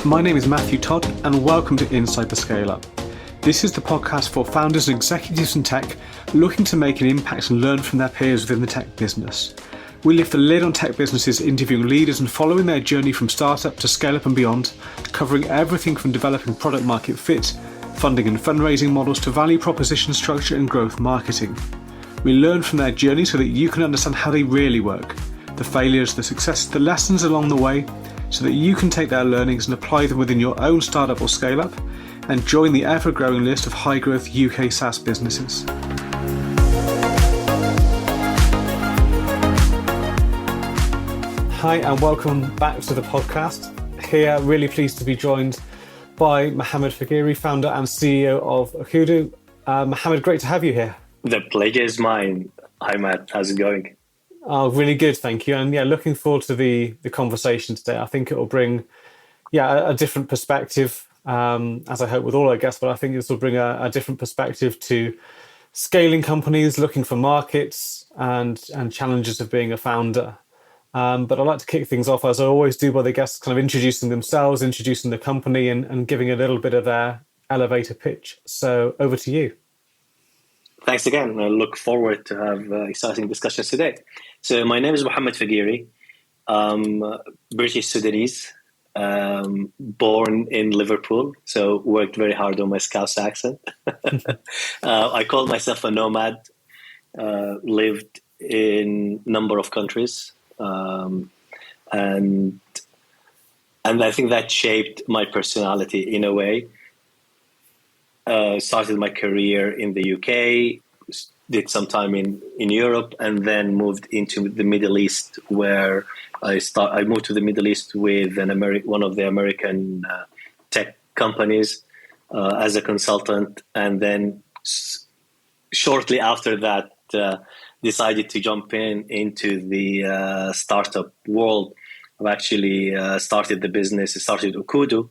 My name is Matthew Todd, and welcome to Inside the Scale Up. This is the podcast for founders and executives in tech looking to make an impact and learn from their peers within the tech business. We lift the lid on tech businesses, interviewing leaders and following their journey from startup to scale up and beyond, covering everything from developing product market fit, funding and fundraising models to value proposition structure and growth marketing. We learn from their journey so that you can understand how they really work, the failures, the successes, the lessons along the way, so that you can take their learnings and apply them within your own startup or scale up and join the ever-growing list of high-growth UK SaaS businesses. Hi and welcome back to the podcast. Here, really pleased to be joined by Mohamed Fagiri, founder and CEO of uqudo. Mohamed, great to have you here. The pleasure is mine. Hi Matt, how's it going? Oh, really good, thank you. And looking forward to the conversation today. I think it will bring a different perspective, as I hope with all our guests, but I think this will bring a different perspective to scaling companies, looking for markets and challenges of being a founder. But I'd like to kick things off, as I always do, by the guests kind of introducing themselves, introducing the company and giving a little bit of their elevator pitch. So over to you. Thanks again. I look forward to have exciting discussions today. So my name is Mohamed Fagiri. I'm British Sudanese, born in Liverpool, so worked very hard on my Scouse accent. I call myself a nomad, lived in a number of countries, and I think that shaped my personality in a way. Started my career in the UK, did some time in Europe, and then moved into the Middle East, where I moved to the Middle East with one of the American tech companies as a consultant, and then shortly after that decided to jump into the startup world. I've actually started the business. I started uqudo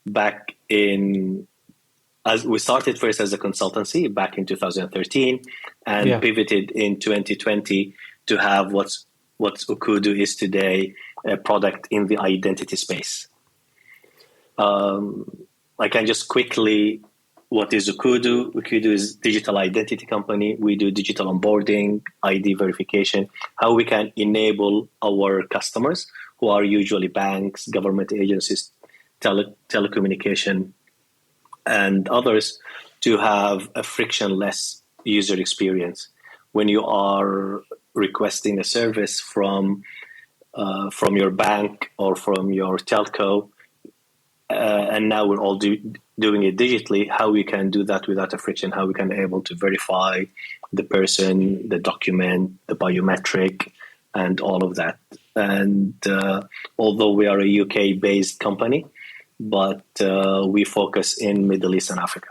back in. As we started first as a consultancy back in 2013 and pivoted in 2020 to have what uqudo is today, a product in the identity space. I can just quickly, what is uqudo? uqudo is digital identity company. We do digital onboarding, ID verification, how we can enable our customers, who are usually banks, government agencies, telecommunication, and others, to have a frictionless user experience when you are requesting a service from your bank or from your telco, and now we're all doing it digitally. How we can do that without a friction? How we can be able to verify the person, the document, the biometric, and all of that. And although we are a UK-based company, but we focus in Middle East and Africa.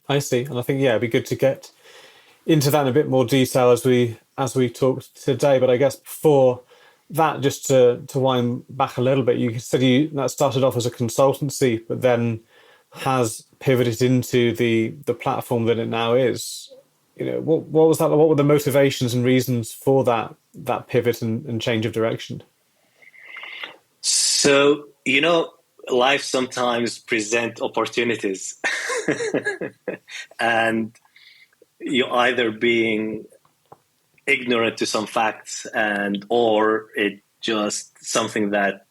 I see, and I think it'd be good to get into that in a bit more detail as we talked today. But I guess before that, just to wind back a little bit, you said that started off as a consultancy, but then has pivoted into the platform that it now is. What was that? What were the motivations and reasons for that pivot and change of direction? So life sometimes present opportunities and you're either being ignorant to some facts or it just something that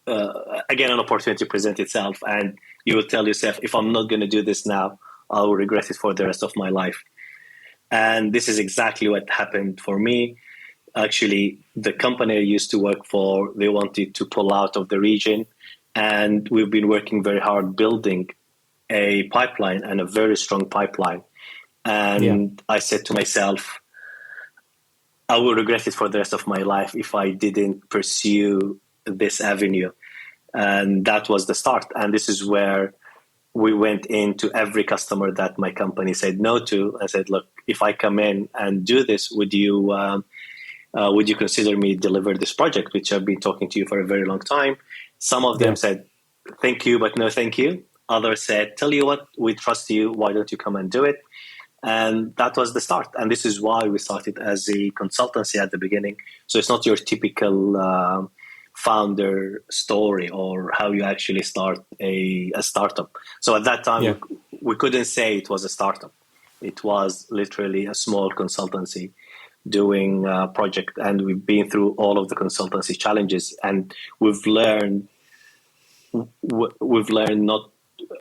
again, an opportunity presents itself and you will tell yourself, if I'm not going to do this now, I will regret it for the rest of my life. And this is exactly what happened for me. Actually, the company I used to work for, they wanted to pull out of the region. And we've been working very hard building a pipeline, and a very strong pipeline. And I said to myself, I will regret it for the rest of my life if I didn't pursue this avenue. And that was the start. And this is where we went into every customer that my company said no to. I said, look, if I come in and do this, would you consider me deliver this project, which I've been talking to you for a very long time? Some of them said, thank you, but no thank you. Others said, tell you what, we trust you. Why don't you come and do it? And that was the start. And this is why we started as a consultancy at the beginning. So it's not your typical founder story, or how you actually start a startup. So at that time, Yeah. we couldn't say it was a startup. It was literally a small consultancy doing a project, and we've been through all of the consultancy challenges, and we've learned not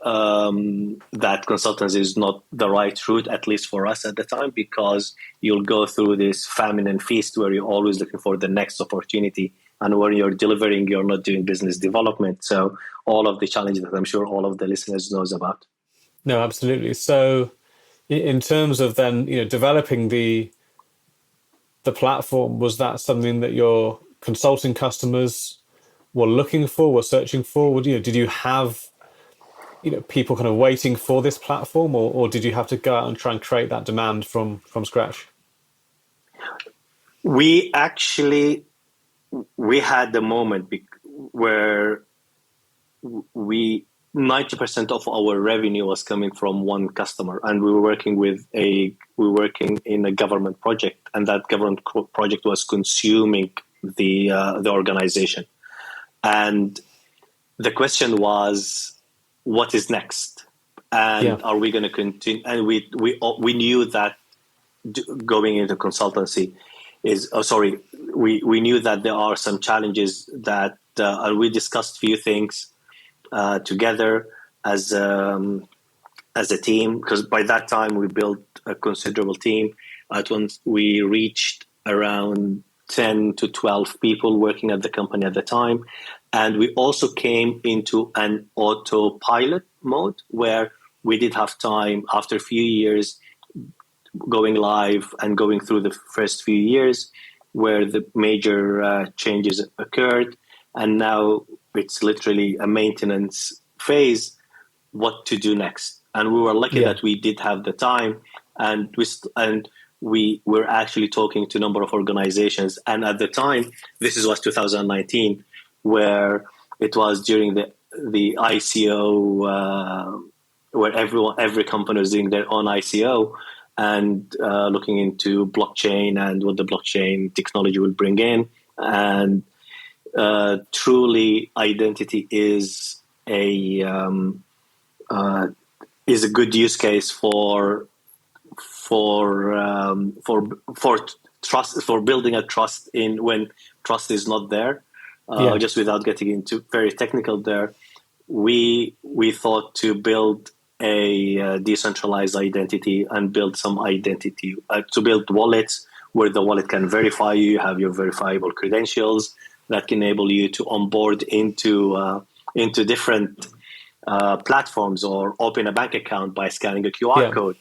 that consultancy is not the right route, at least for us at the time, because you'll go through this famine and feast where you're always looking for the next opportunity. And when you're delivering, you're not doing business development. So all of the challenges that I'm sure all of the listeners knows about. No, absolutely. So in terms of then, developing the platform, was that something that your consulting customers were looking for, were searching for? Did you have people kind of waiting for this platform, or did you have to go out and try and create that demand from scratch? We actually we had the moment where we 90% of our revenue was coming from one customer, and we were working in a government project, and that government project was consuming the organization, and the question was, what is next, Yeah. and are we going to continue? And we knew that going into consultancy we knew that there are some challenges that and we discussed a few things together as a team, because by that time we built a considerable team. At once we reached around 10 to 12 people working at the company at the time, and we also came into an autopilot mode where we did have time after a few years going live and going through the first few years where the major changes occurred, and now it's literally a maintenance phase, what to do next. And we were lucky that we did have the time, and we were actually talking to a number of organizations. And at the time, this was 2019, where it was during the ICO, where every company was doing their own ICO and looking into blockchain and what the blockchain technology will bring in. And truly, identity is a good use case for trust, for building a trust in when trust is not there. Just without getting into very technical there, we thought to build a decentralized identity and build some identity to build wallets where the wallet can verify you. You have your verifiable credentials that can enable you to onboard into different platforms or open a bank account by scanning a QR code.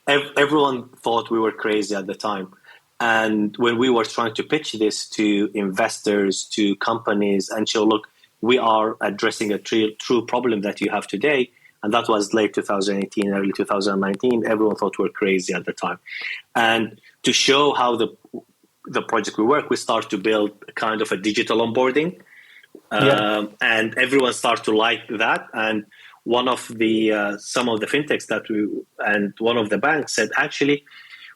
Everyone thought we were crazy at the time. And when we were trying to pitch this to investors, to companies, and show, look, we are addressing a true problem that you have today, and that was late 2018, early 2019, everyone thought we were crazy at the time. And to show how the project will work, we start to build a kind of a digital onboarding. And everyone started to like that. And one of the some of the fintechs and one of the banks said, actually,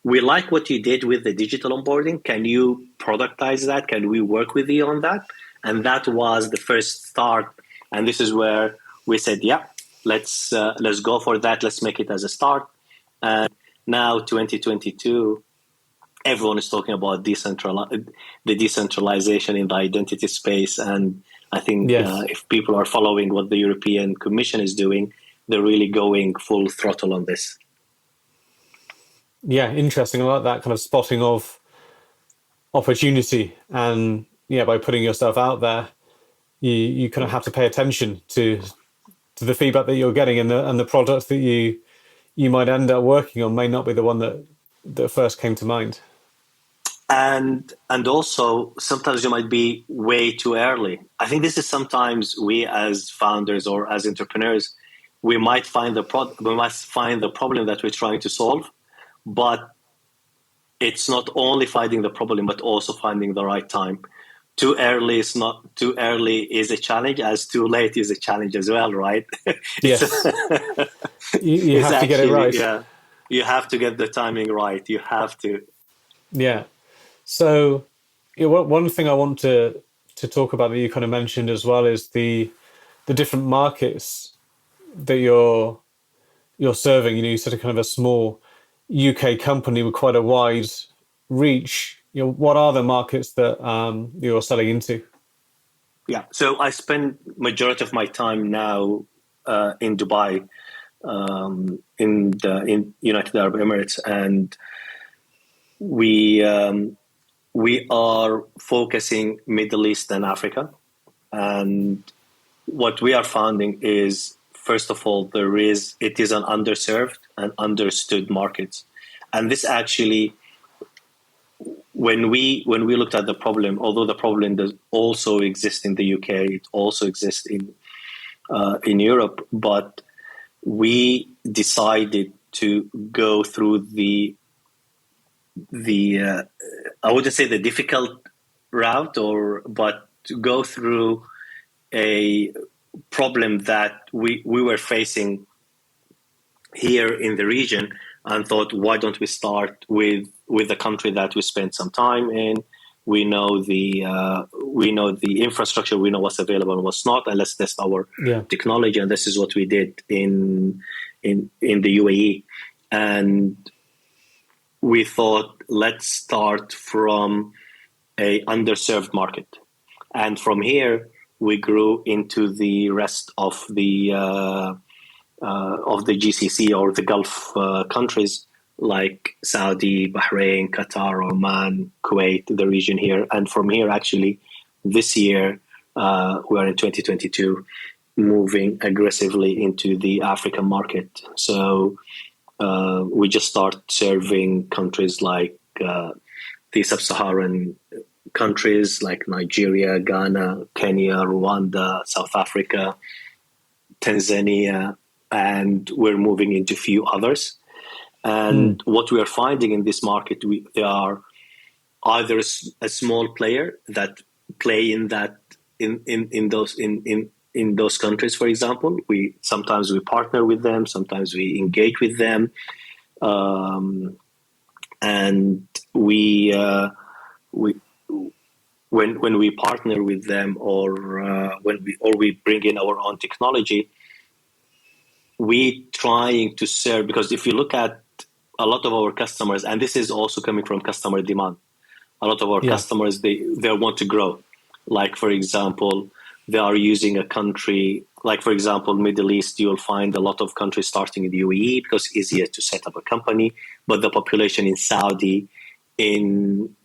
we like what you did with the digital onboarding. Can you productize that? Can we work with you on that? And that was the first start. And this is where we said, yeah, let's go for that. Let's make it as a start. And now 2022, everyone is talking about the decentralization in the identity space. And I think if people are following what the European Commission is doing, they're really going full throttle on this. Yeah, interesting. I like that kind of spotting of opportunity, and by putting yourself out there, you kind of have to pay attention to the feedback that you're getting, and the products that you might end up working on may not be the one that first came to mind. And also sometimes you might be way too early. I think this is sometimes we as founders or as entrepreneurs, we might find the problem that we're trying to solve. But it's not only finding the problem, but also finding the right time. Too early is a challenge, as too late is a challenge as well, right? Yes. you have to get it right. Yeah, you have to get the timing right. You have to. Yeah. So one thing I want to to talk about that you kind of mentioned as well is the different markets that you're serving. You said a kind of a small UK company with quite a wide reach. What are the markets that you're selling into? Yeah, so I spend majority of my time now in Dubai, in United Arab Emirates, and we we are focusing Middle East and Africa. And what we are finding is, first of all, it is an underserved and understood market, and this actually, when we looked at the problem, although the problem does also exist in the UK, it also exists in Europe, but we decided to go through the I wouldn't say the difficult route, but to go through a problem that we were facing here in the region, and thought, why don't we start with a country that we spent some time in? We know the infrastructure, we know what's available and what's not, and let's test our technology. And this is what we did in the UAE. And we thought, let's start from a underserved market, and from here we grew into the rest of the GCC, or the Gulf countries, like Saudi, Bahrain, Qatar, Oman, Kuwait, the region here. And from here, actually, this year, we are in 2022, moving aggressively into the African market. So we just start serving countries like the sub-Saharan countries like Nigeria, Ghana, Kenya, Rwanda, South Africa, Tanzania, and we're moving into a few others. And what we are finding in this market, they are either a small player that play in those countries. For example, sometimes we partner with them, sometimes we engage with them, and when we partner with them, or when we bring in our own technology, we trying to serve, because if you look at a lot of our customers, and this is also coming from customer demand, a lot of our customers, they want to grow. Like, for example, they are using a country, like, for example, Middle East, you'll find a lot of countries starting in the UAE because it's easier to set up a company, but the population in Saudi, in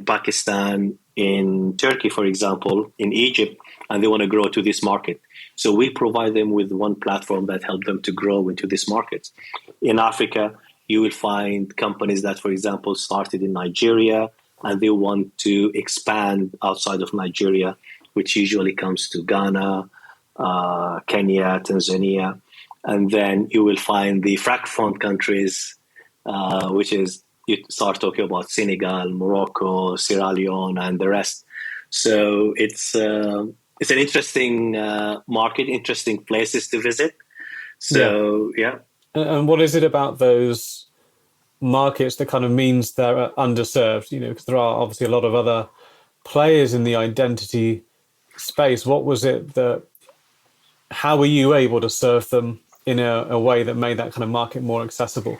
Pakistan, in Turkey, for example, in Egypt, and they want to grow to this market. So we provide them with one platform that helps them to grow into this market. In Africa, you will find companies that, for example, started in Nigeria, and they want to expand outside of Nigeria, which usually comes to Ghana, Kenya, Tanzania. And then you will find the Francophone countries, which is, you start talking about Senegal, Morocco, Sierra Leone, and the rest. So it's an interesting market, interesting places to visit. So, yeah. And what is it about those markets that kind of means they're underserved? Because there are obviously a lot of other players in the identity space. What was it how were you able to serve them in a way that made that kind of market more accessible?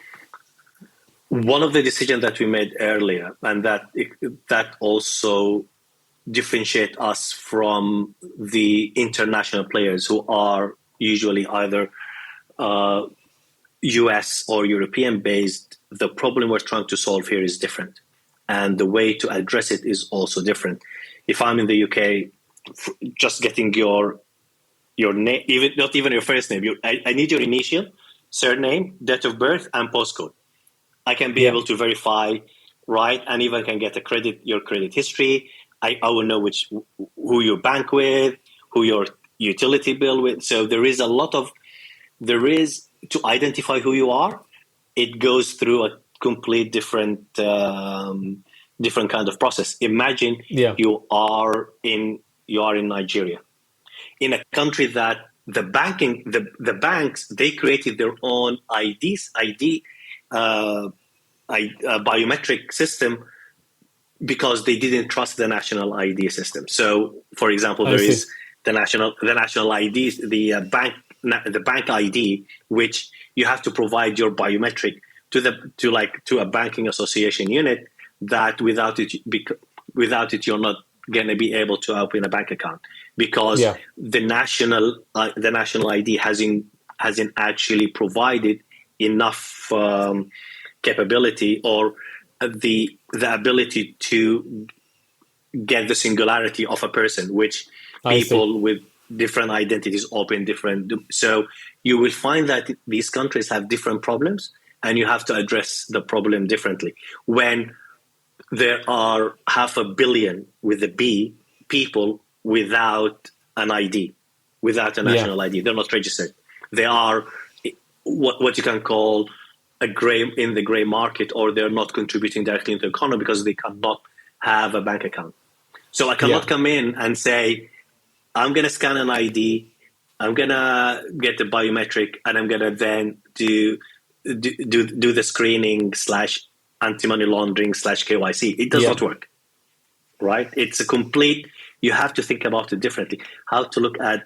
One of the decisions that we made earlier, and that also differentiate us from the international players who are usually either US or European based, the problem we're trying to solve here is different. And the way to address it is also different. If I'm in the UK, just getting your name, not even your first name, I need your initial, surname, date of birth, and postcode. I can be able to verify, right? And even can get your credit history. I will know who you bank with, who your utility bill with. So there is to identify who you are. It goes through a complete different kind of process. Imagine you are in Nigeria, in a country that the banks, they created their own ID biometric system because they didn't trust the national ID system. So, for example, I there see. is the national ID, the bank ID, which you have to provide your biometric to a banking association unit. That without it, you're not going to be able to open a bank account, because Yeah. the national ID hasn't actually provided enough capability, or the ability to get the singularity of a person, which I see. people with different identities open different. So you will find that these countries have different problems, and you have to address the problem differently. When there are 500,000,000 with a B people without an ID, without a Yeah. national ID, they're not registered. They are what you can call in the gray market, or they're not contributing directly into the economy because they cannot have a bank account. So I Yeah. cannot come in and say, I'm going to scan an ID, I'm going to get the biometric, and I'm going to then do the screening / anti-money laundering / KYC. It does Yeah. not work, right? It's a complete, you have to think about it differently. How to look at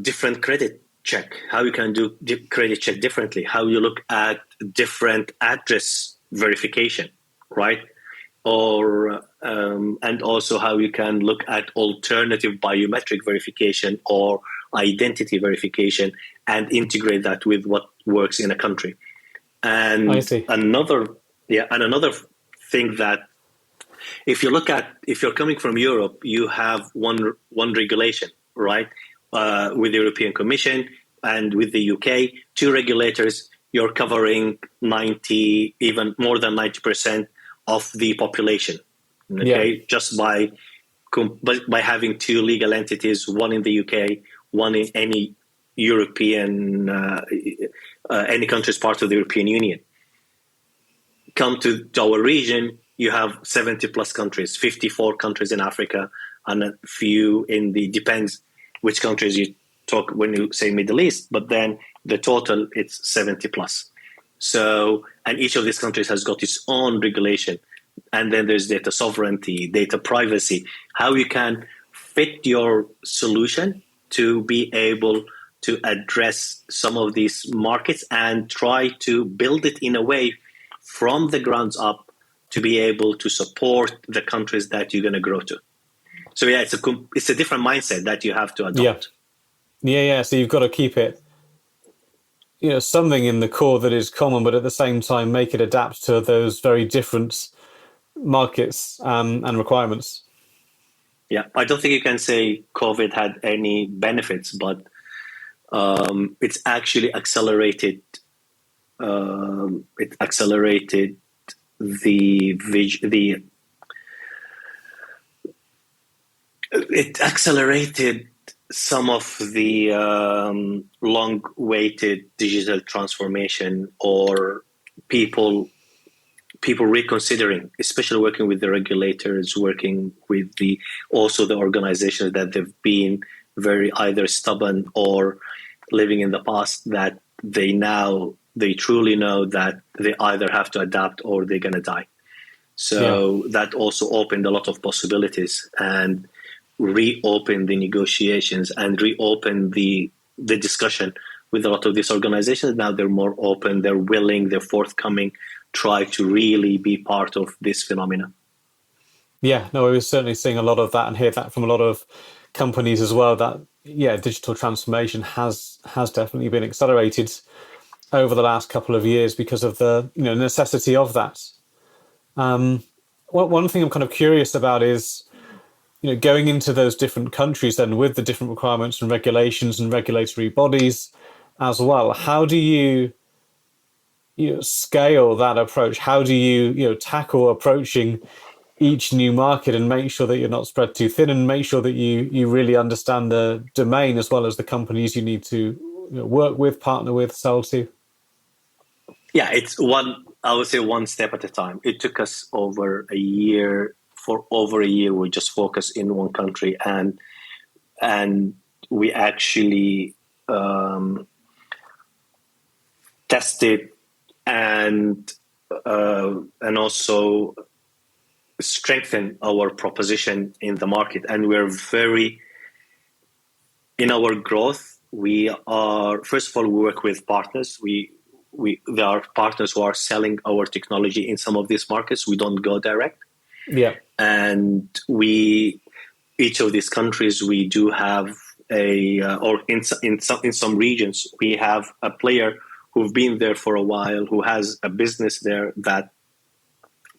different credit check, how you can do credit check differently, how you look at different address verification, right? Or and also how you can look at alternative biometric verification or identity verification, and integrate that with what works in a country. I And see. another thing, that if you're coming from Europe, you have one regulation, right? With the European Commission and with the UK, two regulators, you're covering 90, even more than 90% of the population. Yeah. Okay, just by having two legal entities, one in the UK, one in any European, any country's part of the European Union. Come to our region, you have 70 plus countries, 54 countries in Africa, and a few in depends which countries you talk when you say Middle East, but then the total, it's 70 plus. So, and each of these countries has got its own regulation. And then there's data sovereignty, data privacy, how you can fit your solution to be able to address some of these markets, and try to build it in a way from the grounds up to be able to support the countries that you're going to grow to. So yeah, it's a different mindset that you have to Yeah. adopt. Yeah. So you've got to keep it, something in the core that is common, but at the same time make it adapt to those very different markets and requirements. Yeah, I don't think you can say COVID had any benefits, but it's actually accelerated. It accelerated the it accelerated some of the long-awaited digital transformation, or people reconsidering, especially working with the regulators, working with also the organizations that they've been very either stubborn or living in the past, that they truly know that they either have to adapt or they're going to die. Yeah. So that also opened a lot of possibilities, and reopen the negotiations, and reopen the discussion with a lot of these organizations. Now they're more open, they're willing, they're forthcoming, try to really be part of this phenomenon. Yeah. No, we're certainly seeing a lot of that and hear that from a lot of companies as well. That digital transformation has definitely been accelerated over the last couple of years because of the necessity of that. One thing I'm kind of curious about is, going into those different countries then with the different requirements and regulations and regulatory bodies as well. How do you, scale that approach? How do you, tackle approaching each new market and make sure that you're not spread too thin, and make sure that you really understand the domain as well as the companies you need to work with, partner with, sell to? Yeah, I would say one step at a time. It took us over a year. For over a year, we just focused in one country, and we actually tested and also strengthen our proposition in the market. And we're very, in our growth, we are, first of all, we work with partners. There are partners who are selling our technology in some of these markets. We don't go direct. Yeah. And each of these countries, we do have or in some regions, we have a player who've been there for a while, who has a business there that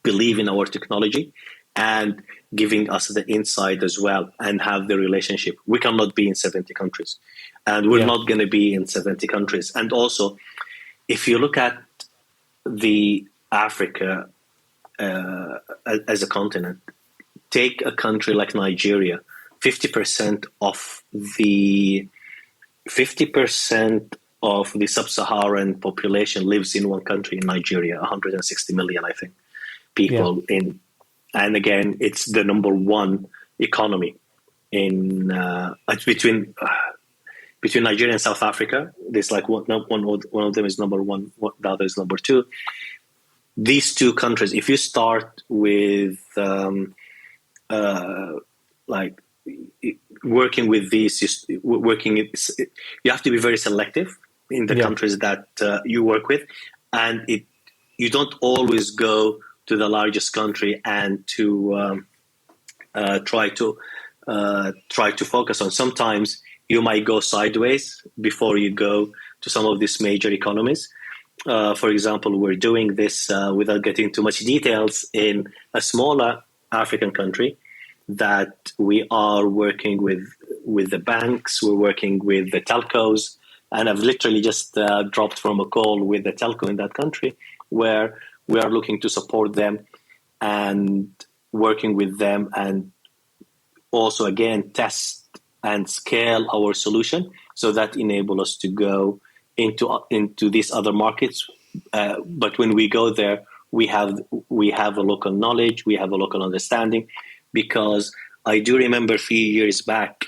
believe in our technology and giving us the insight as well and have the relationship. We cannot be in 70 countries, and we're not going to be in 70 countries. And also, if you look at the Africa as a continent, take a country like Nigeria, 50% of the sub-Saharan population lives in one country, in Nigeria, 160 million, I think, people in. And again, it's the number one economy in between Nigeria and South Africa. There's like one of them is number one, the other is number two. These two countries, if you start with like working with these, you have to be very selective in the countries that you work with, and you don't always go to the largest country and to try to focus on. Sometimes you might go sideways before you go to some of these major economies. For example, we're doing this without getting too much details in a smaller African country that we are working with the banks, we're working with the telcos, and I've literally just dropped from a call with the telco in that country where we are looking to support them and working with them, and also again test and scale our solution so that enable us to go into these other markets. But when we go there, we have a local knowledge, we have a local understanding, because I do remember a few years back,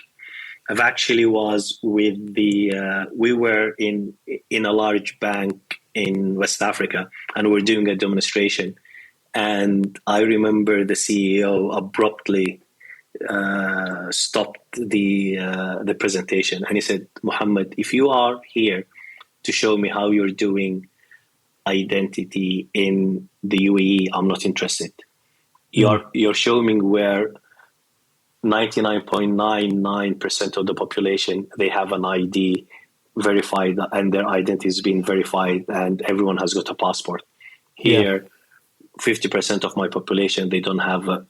I've actually was with we were in a large bank in West Africa, and we're doing a demonstration. And I remember the CEO abruptly stopped the presentation, and he said, "Mohammed, if you are here to show me how you're doing identity in the UAE, I'm not interested. You're showing me where 99.99% of the population, they have an ID verified and their identity has been verified and everyone has got a passport. Here, 50% of my population, they don't have a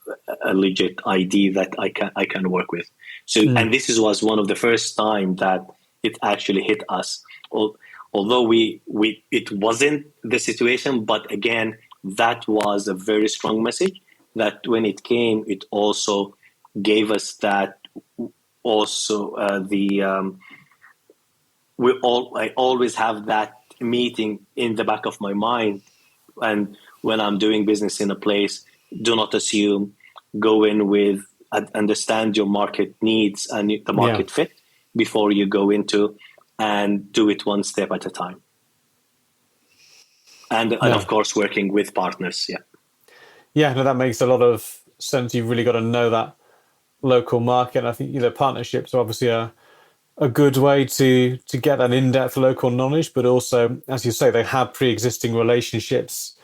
legit ID that I can work with." So, and this was one of the first time that it actually hit us. Although it wasn't the situation, but again, that was a very strong message that when it came, it also gave us that also I always have that meeting in the back of my mind. And when I'm doing business in a place, do not assume, go in with, understand your market needs and the market fit before you go into, and do it one step at a time. And of course, working with partners. Yeah, no, that makes a lot of sense. You've really got to know that local market. I think partnerships are obviously a good way to get that in-depth local knowledge, but also, as you say, they have pre-existing relationships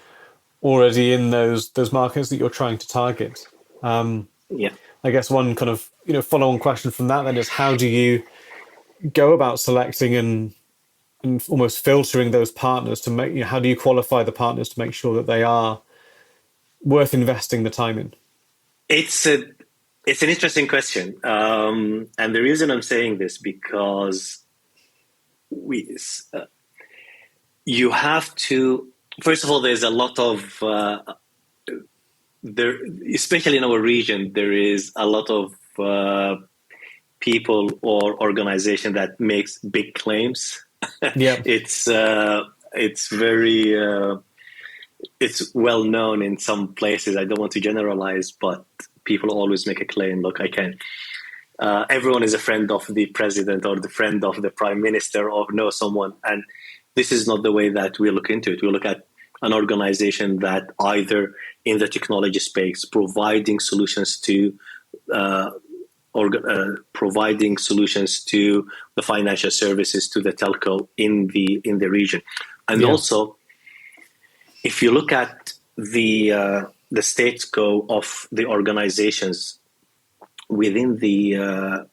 already in those markets that you're trying to target. I guess one kind of follow-on question from that then is, how do you go about selecting and almost filtering those partners to make? How do you qualify the partners to make sure that they are worth investing the time in? It's an interesting question, and the reason I'm saying this, because you have to. First of all, there's a lot of there, especially in our region, there is a lot of people or organization that makes big claims. It's very it's well known in some places. I don't want to generalize, but people always make a claim. Look, I can. Everyone is a friend of the president or the friend of the prime minister or know someone, and this is not the way that we look into it. We look at an organization that either in the technology space, providing solutions to providing solutions to the financial services, to the telco in the region. And also, if you look at the state scope of the organizations within the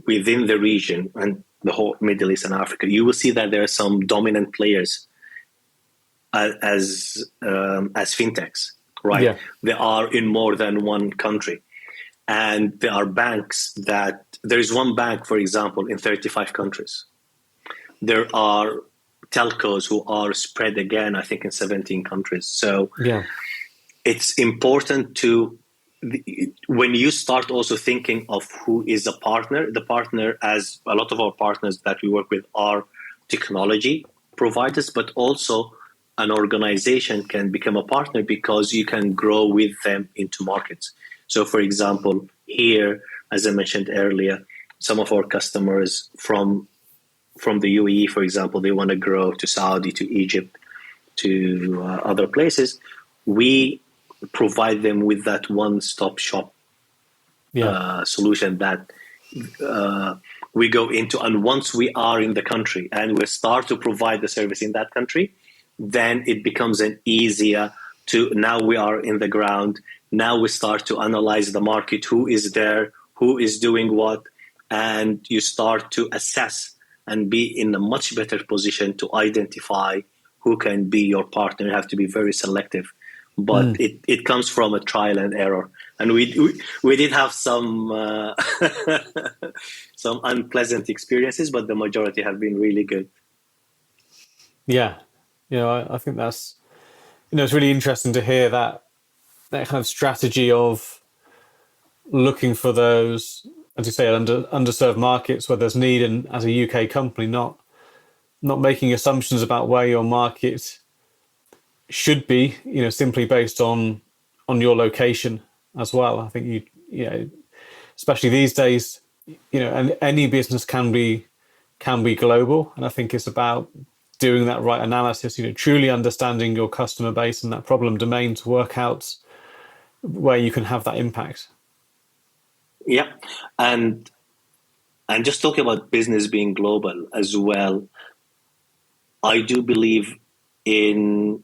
region and the whole Middle East and Africa, you will see that there are some dominant players as fintechs, right? Yeah. They are in more than one country. And there are banks there is one bank, for example, in 35 countries. There are telcos who are spread again, I think, in 17 countries. So it's important when you start also thinking of who is a partner, the partner, as a lot of our partners that we work with are technology providers, but also an organization can become a partner because you can grow with them into markets. So, for example, here, as I mentioned earlier, some of our customers from the UAE, for example, they want to grow to Saudi, to Egypt, to other places. We provide them with that one-stop shop solution that we go into. And once we are in the country and we start to provide the service in that country, then it becomes an easier to, now we are in the ground. Now we start to analyze the market, who is there, who is doing what, and you start to assess and be in a much better position to identify who can be your partner. You have to be very selective, but it comes from a trial and error. And we did have some some unpleasant experiences, but the majority have been really good. Yeah, I think that's, it's really interesting to hear that kind of strategy of looking for those, as you say, underserved markets where there's need, and as a UK company, not making assumptions about where your market should be, simply based on your location as well. I think especially these days, and any business can be global, and I think it's about doing that right analysis, truly understanding your customer base and that problem domain to work out where you can have that impact. Yeah, and just talking about business being global as well, I do believe in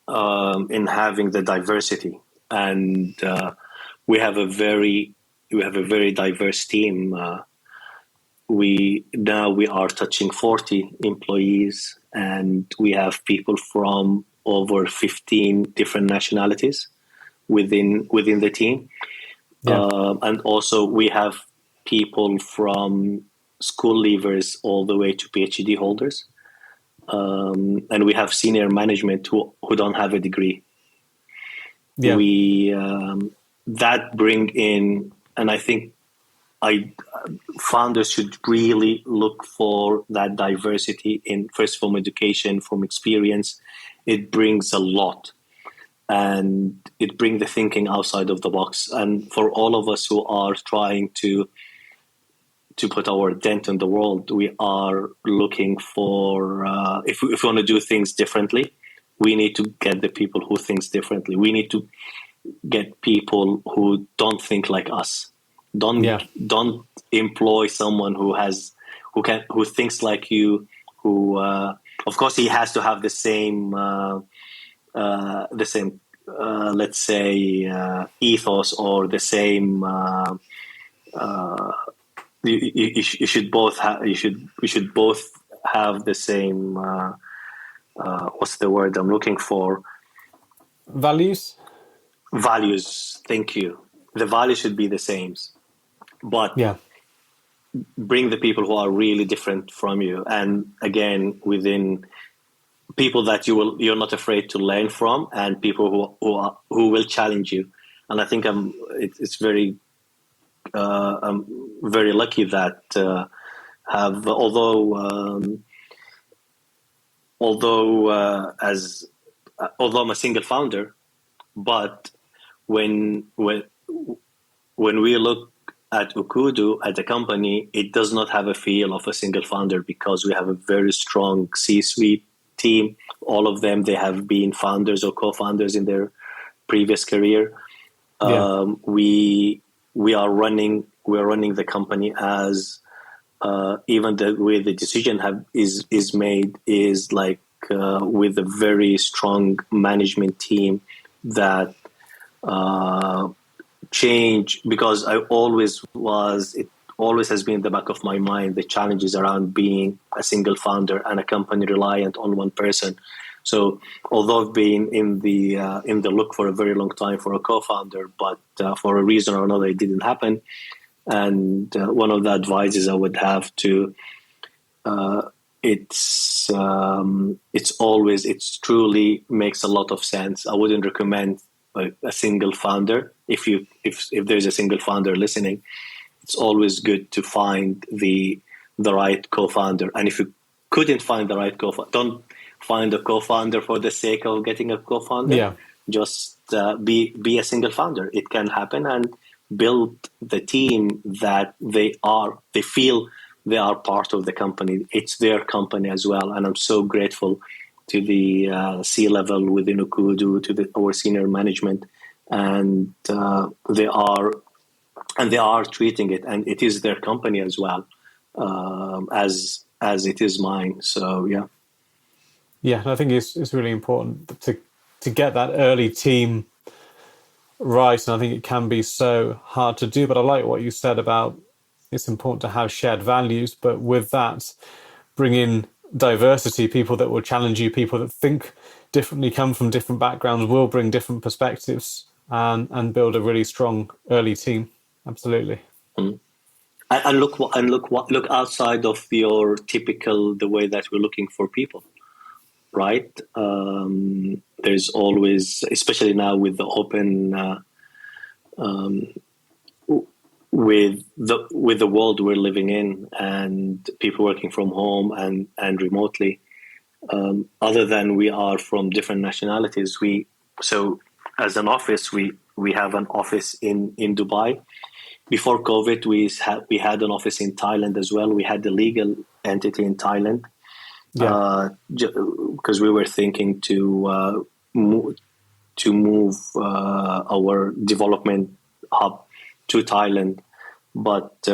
having the diversity, and we have a very diverse team. We are touching 40 employees, and we have people from over 15 different nationalities within the team. And also we have people from school leavers all the way to PhD holders. And we have senior management who don't have a degree. We that bring in, and I think founders should really look for that diversity in, first, from education, from experience. It brings a lot, and it brings the thinking outside of the box. And for all of us who are trying to put our dent in the world, we are looking for, if we want to do things differently, we need to get the people who thinks differently. We need to get people who don't think like us. Don't employ someone who thinks like you, who of course he has to have the same let's say ethos, or the same we should both have the same what's the word I'm looking for? Values, thank you. The values should be the same, but bring the people who are really different from you, and again, within people that you're not afraid to learn from, and people who will challenge you. And I think I'm very lucky that although I'm a single founder, but when we look at uqudo at the company, it does not have a feel of a single founder, because we have a very strong C-suite team, all of them, they have been founders or co-founders in their previous career. We are running the company as even the way the decision is made is like with a very strong management team that change, because it always has been in the back of my mind, the challenges around being a single founder and a company reliant on one person. So although I've been in the look for a very long time for a co-founder, but for a reason or another, it didn't happen. And one of the advices I would have to, it's truly makes a lot of sense. I wouldn't recommend a single founder. If there's a single founder listening, it's always good to find the right co-founder. And if you couldn't find the right co-founder, don't find a co-founder for the sake of getting a co-founder. Yeah. Just be a single founder. It can happen, and build the team that they feel they are part of the company. It's their company as well. And I'm so grateful to the C-level within uqudo, to our senior management, and they are treating it, and it is their company as well, as it is mine. So yeah, I think it's really important to get that early team right, and I think it can be so hard to do. But I like what you said about it's important to have shared values, but with that, bring in diversity, people that will challenge you, people that think differently, come from different backgrounds, will bring different perspectives, and build a really strong early team. Absolutely. Mm. And look outside of your typical, the way that we're looking for people, right? There's always, especially now with the open, with the world we're living in, and people working from home and remotely. Other than we are from different nationalities, so as an office we have an office in Dubai. Before COVID, we had an office in Thailand as well. We had the legal entity in Thailand, because we were thinking to move our development hub to Thailand, but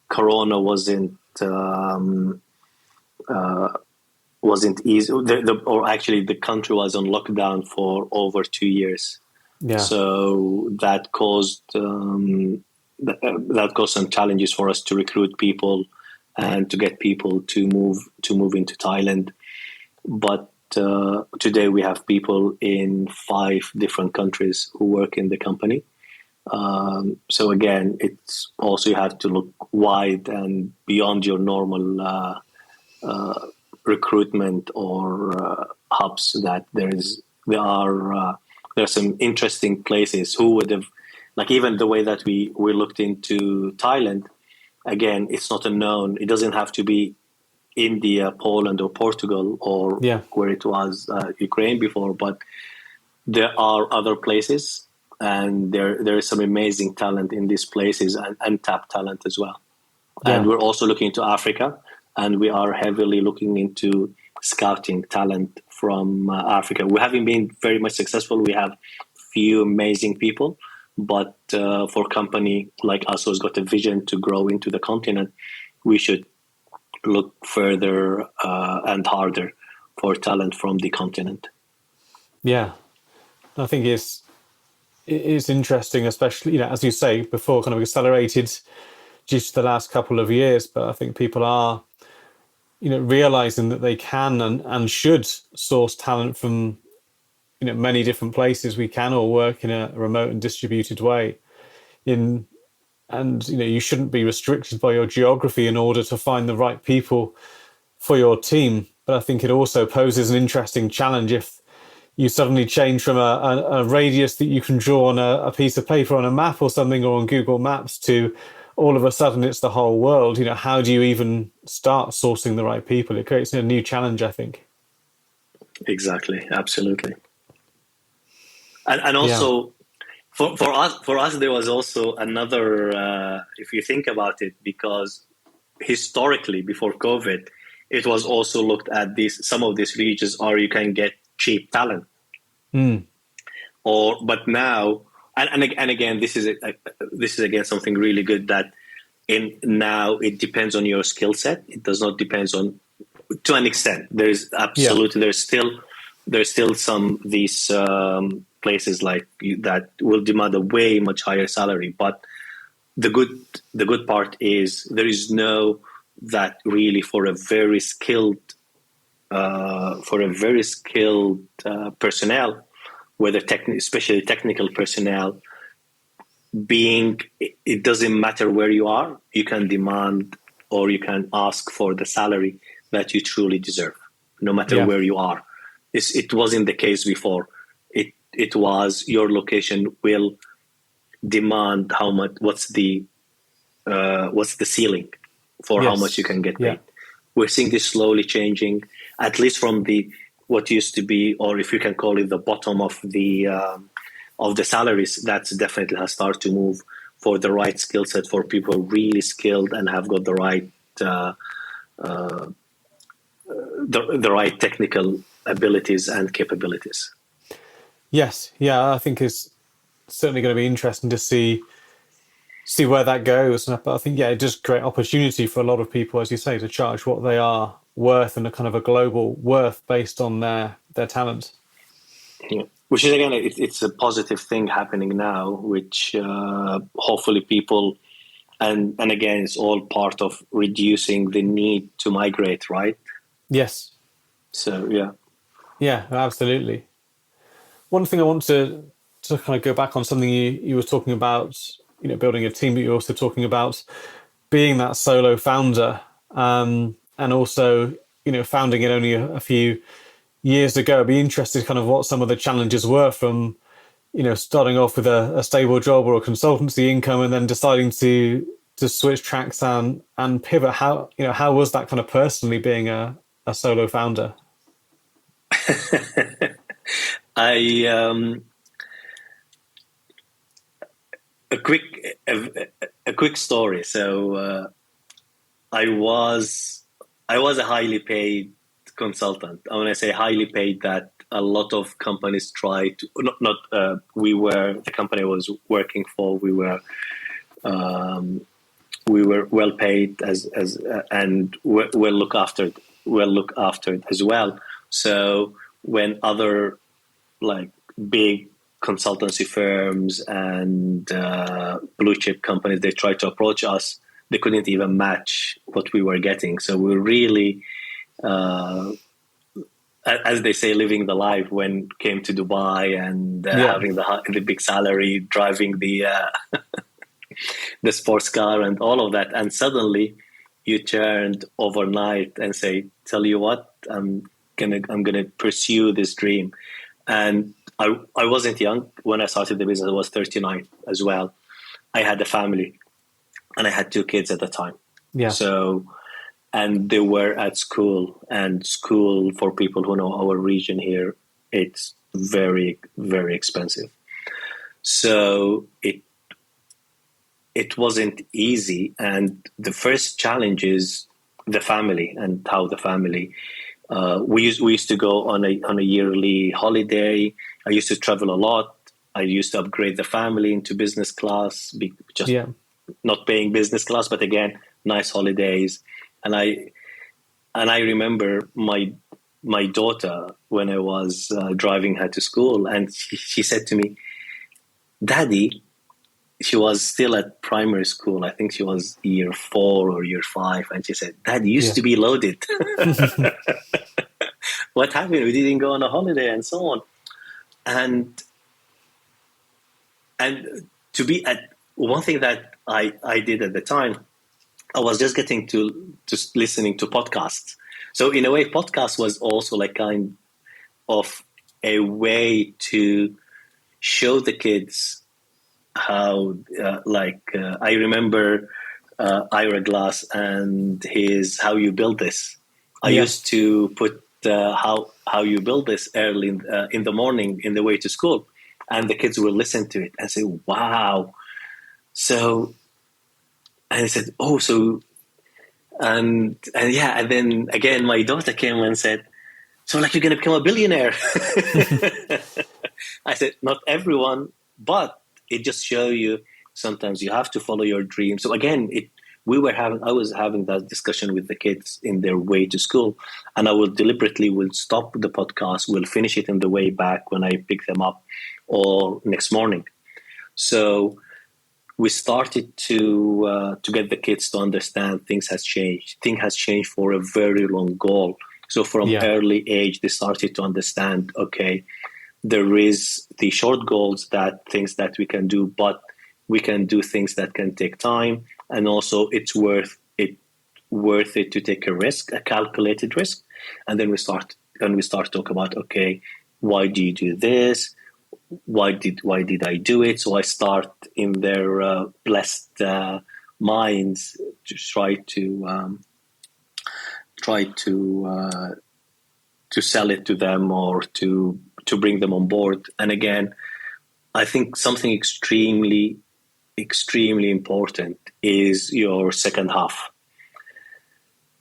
Corona wasn't easy. Or actually, the country was on lockdown for over 2 years. Yeah. So that caused some challenges for us to recruit people and to get people to move into Thailand. But today we have people in 5 different countries who work in the company. So again, it's also, you have to look wide and beyond your normal recruitment or hubs. That there are some interesting places. Who would have, like, even the way that we looked into Thailand, again, it's not a known. It doesn't have to be India, Poland, or Portugal, or where it was Ukraine before, but there are other places, and there is some amazing talent in these places, and untapped talent as well. Yeah. And we're also looking into Africa, and we are heavily looking into scouting talent from Africa. We haven't been very much successful. We have few amazing people, but for a company like us who's got a vision to grow into the continent, we should look further and harder for talent from the continent. Yeah, I think it's interesting, especially, as you say before, kind of accelerated due to the last couple of years. But I think people are, realizing that they can and should source talent from, many different places. We can all work in a remote and distributed way. And you shouldn't be restricted by your geography in order to find the right people for your team. But I think it also poses an interesting challenge if you suddenly change from a radius that you can draw on a piece of paper on a map or something, or on Google Maps, to all of a sudden it's the whole world. How do you even start sourcing the right people? It creates a new challenge, I think. Exactly. Absolutely. And also, for us, there was also another, if you think about it, because historically, before COVID, it was also looked at these, some of these regions, or you can get cheap talent. But now, and again, this is again something really good, that in now it depends on your skill set. It does not depend on, to an extent. There's absolutely there's still some these places like that will demand a way much higher salary. But the good part is there is no that really for a very skilled personnel, whether especially technical personnel, it doesn't matter where you are, you can demand or you can ask for the salary that you truly deserve, no matter where you are. It wasn't the case before. It was your location will demand how much. What's the ceiling for how much you can get paid? We're seeing this slowly changing, at least from what used to be, or if you can call it the bottom of the salaries. That's definitely has started to move for the right skill set, for people really skilled and have got the right the right technical abilities and capabilities. Yes, I think it's certainly going to be interesting to see where that goes. But I think it just great opportunity for a lot of people, as you say, to charge what they are worth and a kind of a global worth based on their talent. Yeah. Which is, again, it's a positive thing happening now, which hopefully people, and again, it's all part of reducing the need to migrate, right? Yes. So, yeah, absolutely. One thing I want to kind of go back on, something you were talking about, building a team, but you're also talking about being that solo founder, and also, founding it only a few years ago. I'd be interested kind of what some of the challenges were from, starting off with a stable job or a consultancy income and then deciding to switch tracks and pivot. How was that kind of personally being a solo founder? a quick story. So I was a highly paid consultant. I want to say highly paid, that a lot of companies try to the company I was working for, we were well paid and well looked after as well. So when other like big consultancy firms and blue chip companies, they tried to approach us, they couldn't even match what we were getting. So we were really, as they say, living the life when it came to Dubai and having the big salary, driving the the sports car and all of that. And suddenly you turned overnight and say, tell you what, I'm gonna pursue this dream. And I wasn't young when I started the business. I was 39 as well. I had a family and I had 2 kids at the time. Yeah. So, and they were at school, and school, for people who know our region here, it's very, very expensive. So it wasn't easy. And the first challenge is the family and how the family, we used to go on a yearly holiday. I used to travel a lot. I used to upgrade the family into business class, not paying business class, but again, nice holidays. And I remember my daughter, when I was driving her to school, and she said to me, Daddy, she was still at primary school. I think she was year 4 or year 5. And she said, Dad, you used to be loaded. What happened? We didn't go on a holiday and so on. And to be at one thing that I did at the time, I was just getting to listening to podcasts. So in a way, podcast was also like kind of a way to show the kids how, I remember Ira Glass and his How You Build This. I used to put how you build this early in the morning in the way to school, and the kids will listen to it and say, wow. So, and I said, oh, so, And then again, my daughter came and said, "So, like, you're going to become a billionaire?" I said, "Not everyone, but it just show you sometimes you have to follow your dream." So again, I was having that discussion with the kids in their way to school, and I will stop the podcast, will finish it in the way back when I pick them up, or next morning. So we started to get the kids to understand things has changed. Thing has changed for a very long goal. So from early age, they started to understand, okay, there is the short goals, that things that we can do, but we can do things that can take time. And also it's worth it to take a risk, a calculated risk. And then we start to talk about, okay, why do you do this? Why did I do it? So I start in their blessed minds to try to sell it to them, or to bring them on board. And again, I think something extremely important is your second half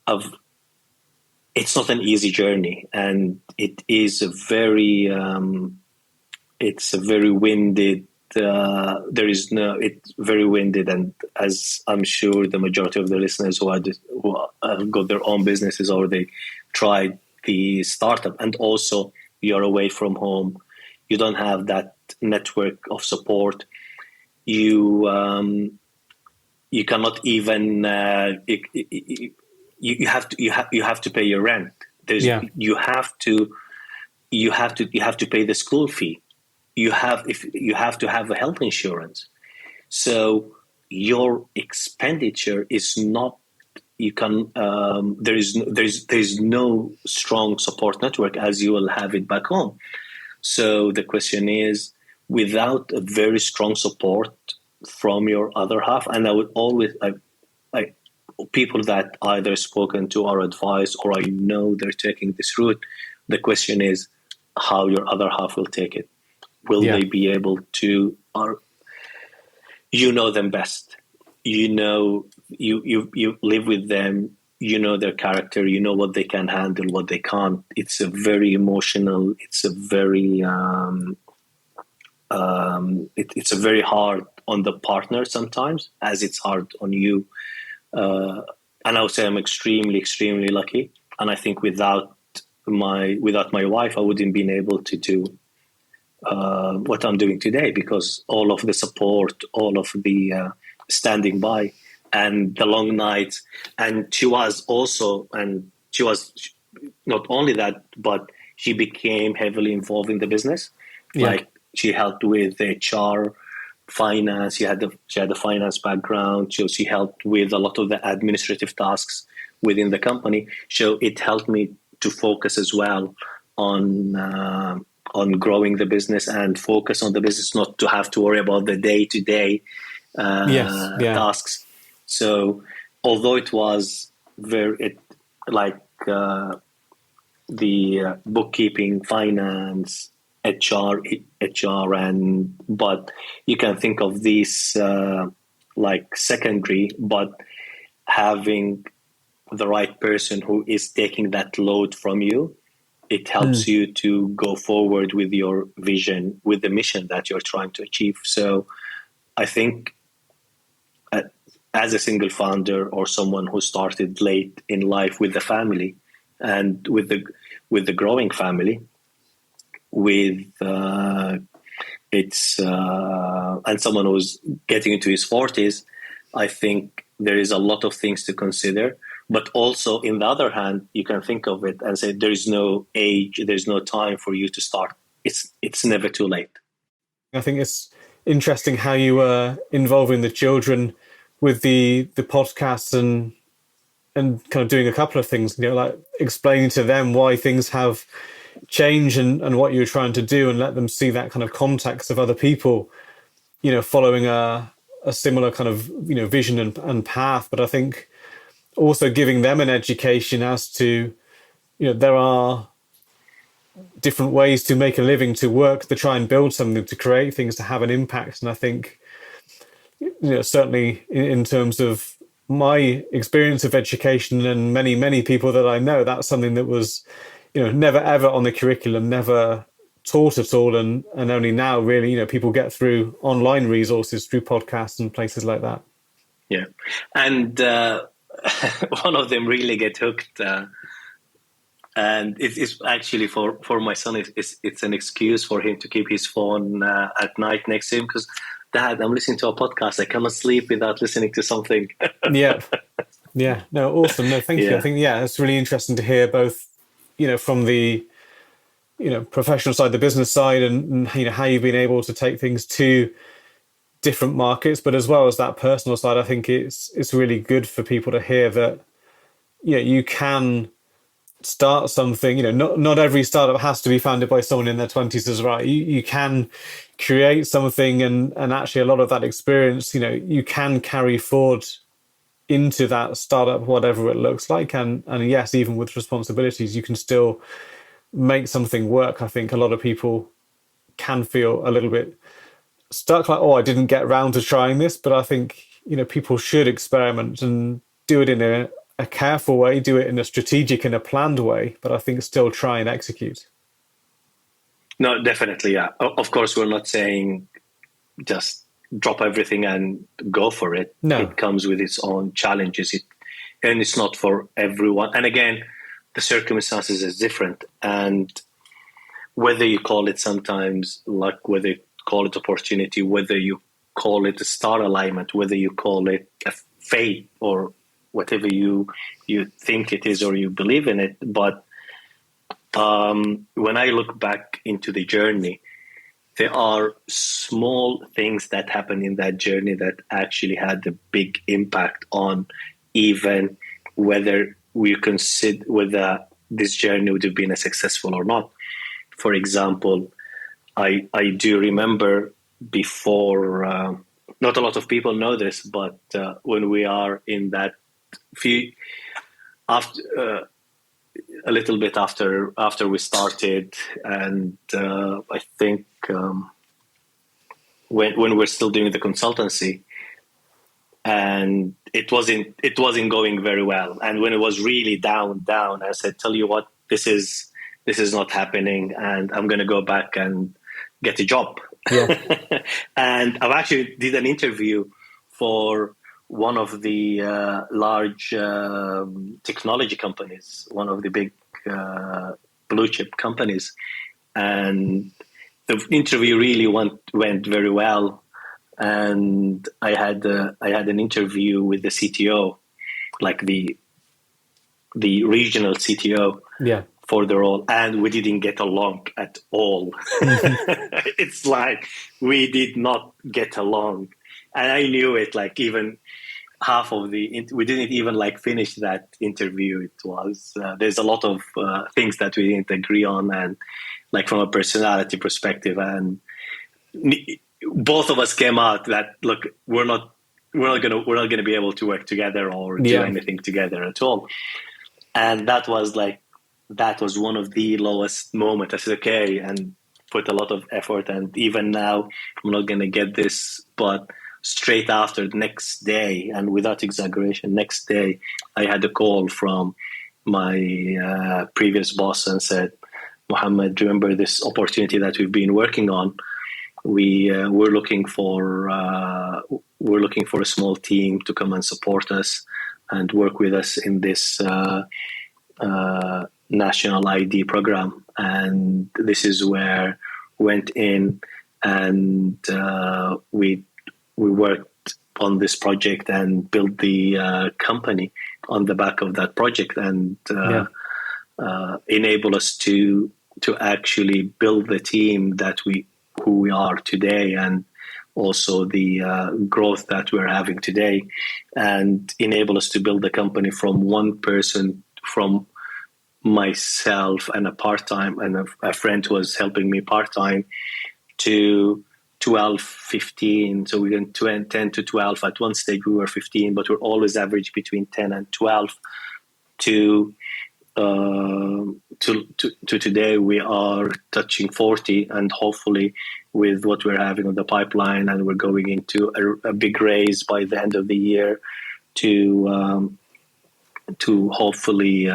of. It's not an easy journey, and it is it's a very winded. It's very winded, and as I'm sure the majority of the listeners who have got their own businesses, or they tried the startup, and also you're away from home, you don't have that network of support. You cannot even you have to pay your rent. You have to pay the school fee. You have to have a health insurance. So your expenditure is not. You can. There is no strong support network as you will have it back home. So the question is, without a very strong support from your other half, and I would always, people that either spoken to or advised, or I know they're taking this route, the question is how your other half will take it. Will they be able to, or you know them best, you live with them, you know their character, you know what they can handle, what they can't. It's a very emotional, it's a very it's a very hard on the partner sometimes, as it's hard on you. And I would say I'm extremely lucky. And I think without my wife, I wouldn't been able to do what I'm doing today, because all of the support, all of the standing by, and the long nights. And she was not only that, but she became heavily involved in the business. Like, she helped with HR, finance. She had a finance background. So she helped with a lot of the administrative tasks within the company. So it helped me to focus as well on growing the business, and focus on the business, not to have to worry about the day-to-day tasks. So although it was the bookkeeping, finance, HR, but you can think of these like secondary, but having the right person who is taking that load from you, it helps you to go forward with your vision, with the mission that you're trying to achieve. So I think as a single founder, or someone who started late in life with the family, and with the growing family, and someone who's getting into his 40s, I think there is a lot of things to consider. But also, in the other hand, you can think of it and say there is no age, there's no time for you to start. It's never too late. I think it's interesting how you were involving the children with the podcasts, and kind of doing a couple of things, like explaining to them why things have changed, and what you're trying to do, and let them see that kind of context of other people, following a similar kind of, vision and path. But I think also giving them an education as to, there are different ways to make a living, to work, to try and build something, to create things, to have an impact. And I think, certainly in terms of my experience of education and many people that I know, that's something that was, never ever on the curriculum, never taught at all, and only now really, people get through online resources, through podcasts and places like that. Yeah, and one of them really get hooked. And it's actually for my son. It's an excuse for him to keep his phone at night next to him because, Dad, I'm listening to a podcast. I cannot sleep without listening to something. Yeah. No, awesome. No, thank you. I think it's really interesting to hear both, from the professional side, the business side, and how you've been able to take things to different markets, but as well as that personal side. I think it's really good for people to hear that you can start something. Not every startup has to be founded by someone in their 20s as well. You can create something, and actually a lot of that experience, you can carry forward into that startup, whatever it looks like, and yes, even with responsibilities, you can still make something work. I think a lot of people can feel a little bit stuck, like, oh, I didn't get around to trying this. But I think people should experiment and do it in a careful way, do it in a strategic and a planned way, but I think still try and execute. No, definitely, yeah. Of course, we're not saying just drop everything and go for it. No. It comes with its own challenges, and it's not for everyone. And again, the circumstances is different, and whether you call it sometimes luck, whether you call it opportunity, whether you call it a star alignment, whether you call it a fate, or whatever you think it is or you believe in it. But when I look back into the journey, there are small things that happen in that journey that actually had a big impact on even whether we consider whether this journey would have been a successful or not. For example, I do remember before, not a lot of people know this, but when we are in that after a little bit after we started, and I think when we're still doing the consultancy, and it wasn't going very well, and when it was really down, I said, "Tell you what, this is not happening, and I'm going to go back and get a job." Yeah. And I've actually did an interview for one of the large technology companies, one of the big blue chip companies, and the interview really went very well. And I had an interview with the CTO, like the regional CTO, for the role, and we didn't get along at all. It's like we did not get along, and I knew it. Like even half of we didn't even like finish that interview. It was there's a lot of things that we didn't agree on, and like from a personality perspective, and both of us came out that look, we're not gonna be able to work together or do anything together at all. And that was one of the lowest moments. I said, okay, and put a lot of effort, and even now I'm not gonna get this. But straight after, the next day, and without exaggeration, next day, I had a call from my previous boss and said, Mohamed, remember this opportunity that we've been working on? We're looking for a small team to come and support us and work with us in this national ID program. And this is where we went in, and we worked on this project and built the company on the back of that project, and enable us to actually build the team who we are today, and also the growth that we're having today, and enable us to build the company from one person, from myself and a part-time and a friend who was helping me part-time, to 12, 15. So we went 10 to 12. At one stage we were 15, but we're always average between 10 and 12. To today we are touching 40, and hopefully with what we're having on the pipeline, and we're going into a big raise by the end of the year, to hopefully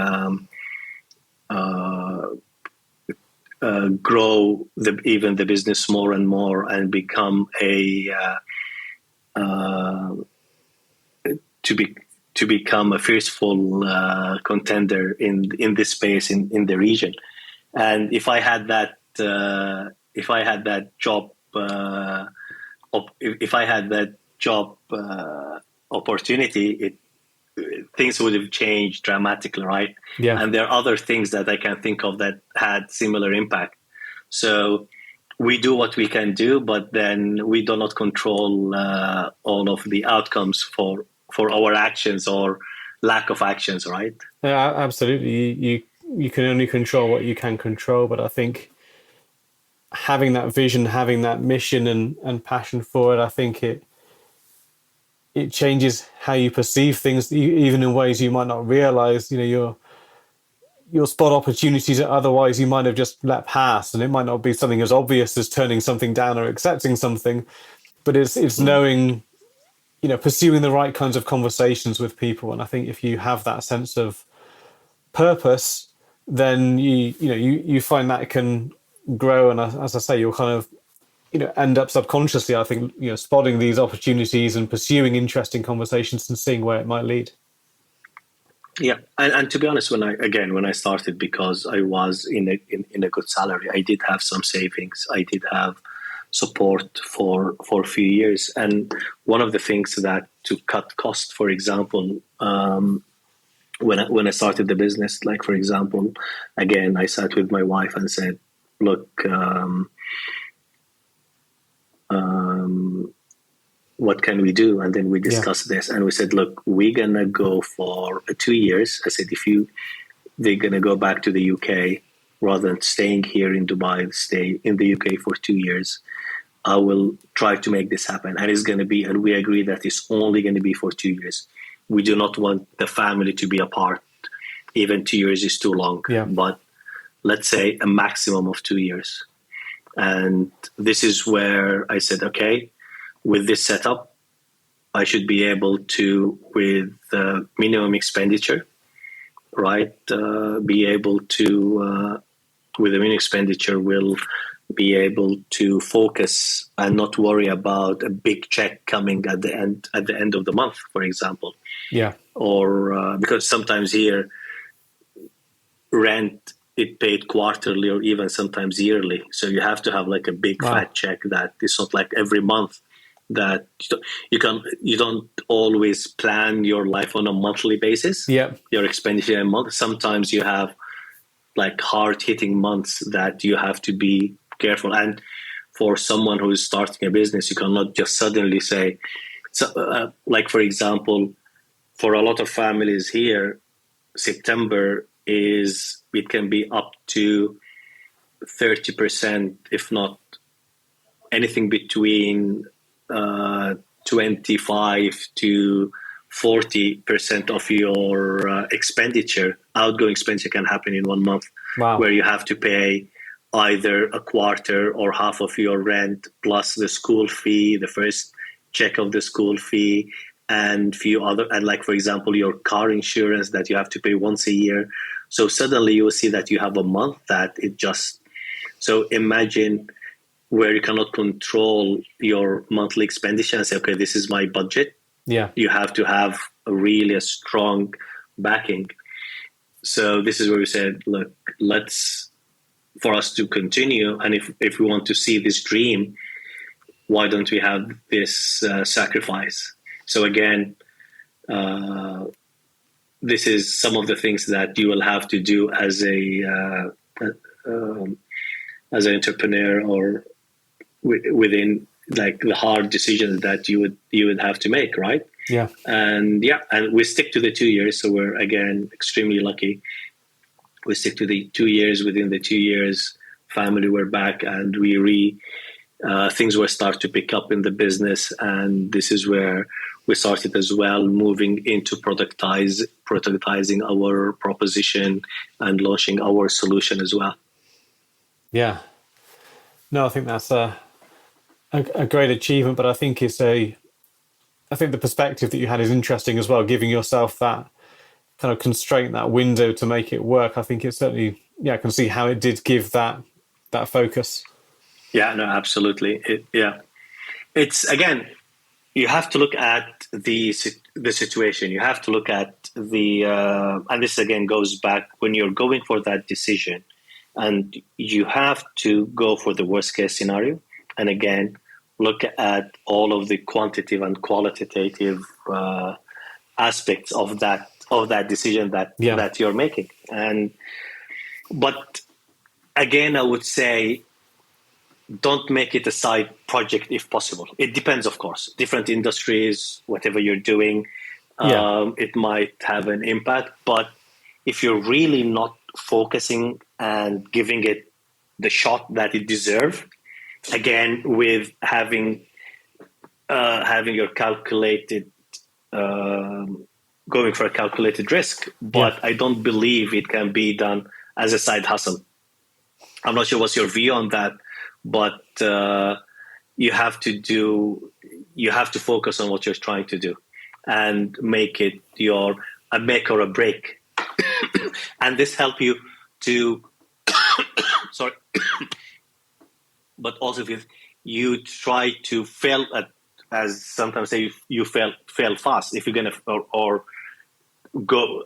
grow even the business more and more, and become to become a fierceful contender in this space in the region. And if I had that job opportunity, things would have changed dramatically, right? Yeah. And there are other things that I can think of that had similar impact. So we do what we can do, but then we do not control all of the outcomes for our actions or lack of actions, right? Yeah, absolutely. You can only control what you can control, but I think having that vision, having that mission and passion for it, I think it changes how you perceive things, even in ways you might not realize. You'll spot opportunities that otherwise you might have just let pass, and it might not be something as obvious as turning something down or accepting something, but it's knowing, pursuing the right kinds of conversations with people. And I think if you have that sense of purpose, then you find that it can grow. And as I say, you'll kind of end up subconsciously, I think, spotting these opportunities and pursuing interesting conversations and seeing where it might lead. Yeah, and to be honest, when I started, because I was in a good salary, I did have some savings, I did have support for a few years. And one of the things that to cut cost, for example, when I started the business, like for example, again, I sat with my wife and said, look, what can we do? And then we discussed this, and we said, look, we're gonna go for 2 years. I said, they're gonna go back to the UK rather than staying here in Dubai, stay in the UK for 2 years. I will try to make this happen, and it's gonna be, and we agree that it's only gonna be for 2 years. We do not want the family to be apart. Even 2 years is too long, but let's say a maximum of 2 years. And this is where I said, okay, with this setup, I should be able to, with minimum expenditure, right, be able to, with the minimum expenditure, will be able to focus and not worry about a big check coming at the end of the month, for example. Yeah. Or because sometimes here, rent, it paid quarterly or even sometimes yearly. So you have to have like a big fat check that it's not like every month, that you don't always plan your life on a monthly basis. Yeah. Your expenditure a month. Sometimes you have like hard hitting months that you have to be careful. And for someone who is starting a business, you cannot just suddenly say, like for example, for a lot of families here, September it can be up to 30%, if not anything between 25 to 40% of your expenditure, outgoing expenditure, can happen in 1 month. Wow. Where you have to pay either a quarter or half of your rent plus the school fee, the first check of the school fee, and few other, and like for example, your car insurance that you have to pay once a year. So suddenly you will see that you have a month that it just, so imagine where you cannot control your monthly expenditure and say, okay, this is my budget. Yeah. You have to have a strong backing. So this is where we said, look, for us to continue, and if we want to see this dream, why don't we have this sacrifice? So again, this is some of the things that you will have to do as an entrepreneur, or within like the hard decisions that you would have to make, right? Yeah. And we stick to the 2 years. So we're again extremely lucky. We stick to the 2 years. Within the 2 years, family were back, and things were start to pick up in the business. And this is where we started as well, moving into productizing our proposition and launching our solution as well. Yeah. No, I think that's a great achievement, but I think it's a I think the perspective that you had is interesting as well, giving yourself that kind of constraint, that window to make it work. I think it certainly, yeah, I can see how it did give that focus. Yeah, no, absolutely. Yeah, it's again, you have to look at the situation. You have to look at and this again goes back when you're going for that decision, and you have to go for the worst case scenario. And again, look at all of the quantitative and qualitative aspects of that decision Yeah. that you're making. But again, I would say don't make it a side project if possible. It depends, of course. Different industries, whatever you're doing, Yeah. it might have an impact. But if you're really not focusing and giving it the shot that it deserves, again, with having your calculated, going for a calculated risk, but Yeah. I don't believe it can be done as a side hustle. I'm not sure what's your view on that, but you have to focus on what you're trying to do and make it a make or a break. And this help you to sorry, but also if you try to fail at, as sometimes say, you fail fast if you're gonna or go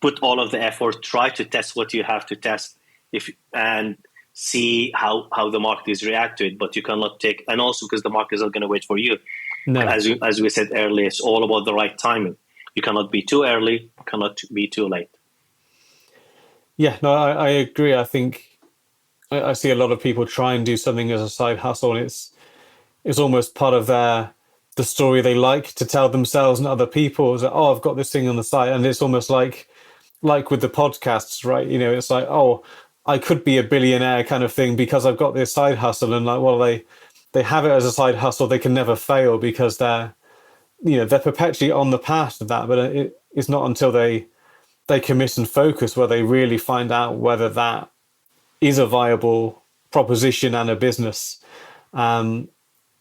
put all of the effort, try to test what you have to test, and see how the market is react to it. But you cannot take, and also because the market is not going to wait for you. No. As we said earlier, it's all about the right timing. You cannot be too early, cannot be too late. Yeah. No, I agree. I think I see a lot of people try and do something as a side hustle, and it's almost part of the story they like to tell themselves and other people. Is that, oh, I've got this thing on the side, and it's almost like with the podcasts, right? You know, it's like, oh, I could be a billionaire kind of thing because I've got this side hustle, and like, well, they have it as a side hustle. They can never fail because they're perpetually on the path of that. But it's not until they commit and focus where they really find out whether that is a viable proposition and a business. And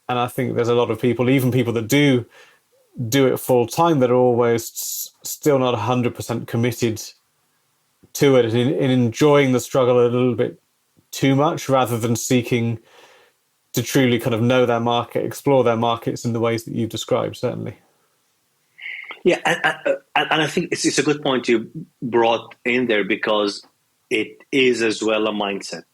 I think there's a lot of people, even people that do it full time, that are always still not 100% committed to it, in enjoying the struggle a little bit too much, rather than seeking to truly kind of know their market, explore their markets in the ways that you've described, certainly. Yeah, and I think it's a good point you brought in there, because it is as well a mindset.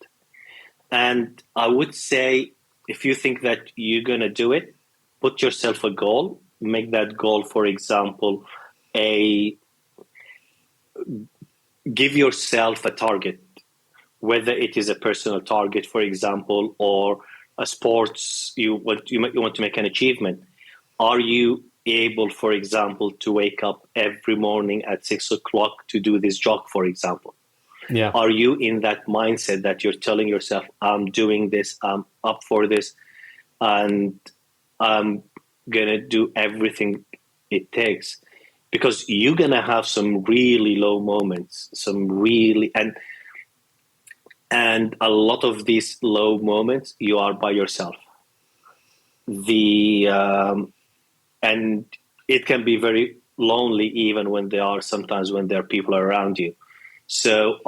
And I would say, if you think that you're going to do it, put yourself a goal. Make that goal, for example, give yourself a target, whether it is a personal target, for example, or a sports, you want to make an achievement. Are you able, for example, to wake up every morning at 6 o'clock to do this jog, for example? Yeah. Are you in that mindset that you're telling yourself, I'm doing this, I'm up for this, and I'm going to do everything it takes? Because you're going to have some really low moments, and a lot of these low moments, you are by yourself. And it can be very lonely, even when there are people around you. So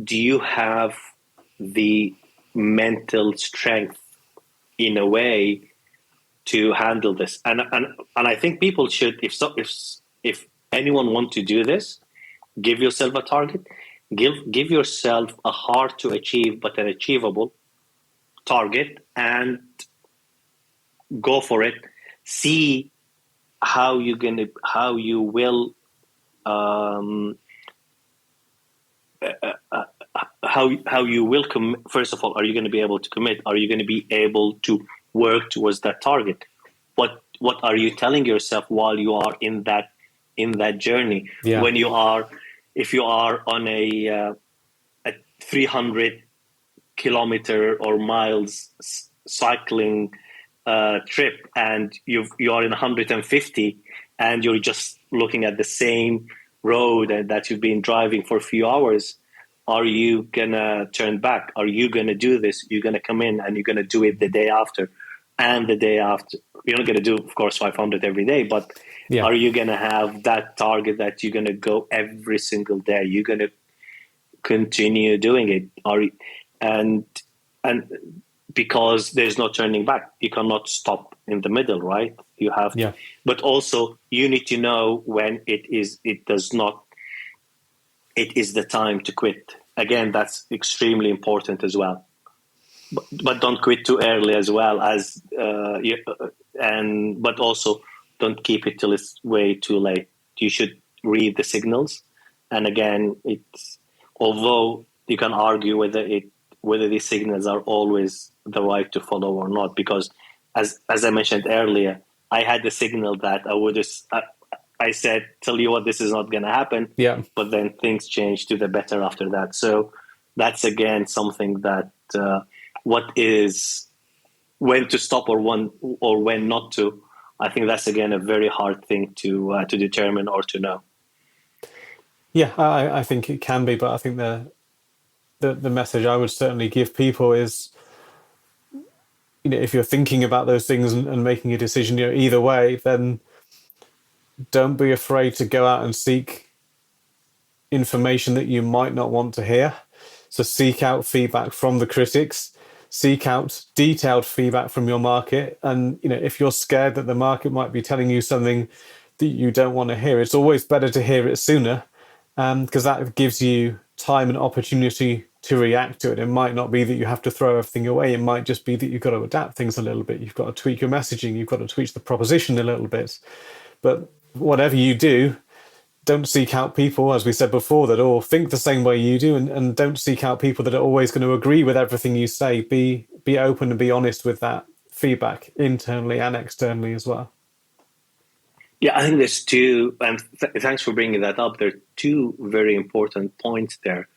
do you have the mental strength in a way to handle this? And I think people should, if anyone want to do this, give yourself a target, give yourself a hard to achieve but an achievable target, and go for it. See how you will how you will first of all, are you going to be able to commit? Are you going to be able to work towards that target? What are you telling yourself while you are in that journey? Yeah. When if you are on a 300 kilometer or miles cycling trip, and you are in 150, and you're just looking at the same road and that you've been driving for a few hours, are you gonna turn back? Are you gonna do this? You're gonna come in and you're gonna do it the day after? and the day after. You're not going to do, of course, 500 every day, but Yeah. are you going to have that target that you're going to go every single day? You're going to continue doing it, and and because there's no turning back, you cannot stop in the middle, right? You have to, Yeah. but also you need to know when it is the time to quit. Again, that's extremely important as well. But don't quit too early as well as but also don't keep it till it's way too late. You should read the signals. And again, it's although you can argue whether these signals are always the right to follow or not, because as I mentioned earlier, I had the signal that I said, tell you what, this is not going to happen. Yeah. But then things changed to the better after that. So that's again something that what is when to stop or when not to. I think that's again a very hard thing to determine or to know. Yeah, I think it can be, but I think the message I would certainly give people is, if you're thinking about those things and making a decision, either way, then don't be afraid to go out and seek information that you might not want to hear. So seek out feedback from the critics, seek out detailed feedback from your market. And, if you're scared that the market might be telling you something that you don't want to hear, it's always better to hear it sooner, because that gives you time and opportunity to react to it. It might not be that you have to throw everything away. It might just be that you've got to adapt things a little bit. You've got to tweak your messaging. You've got to tweak the proposition a little bit. But whatever you do, don't seek out people, as we said before, that all think the same way you do, and don't seek out people that are always going to agree with everything you say. Be open and be honest with that feedback internally and externally as well. Yeah, I think there's two, and thanks for bringing that up. There are two very important points there.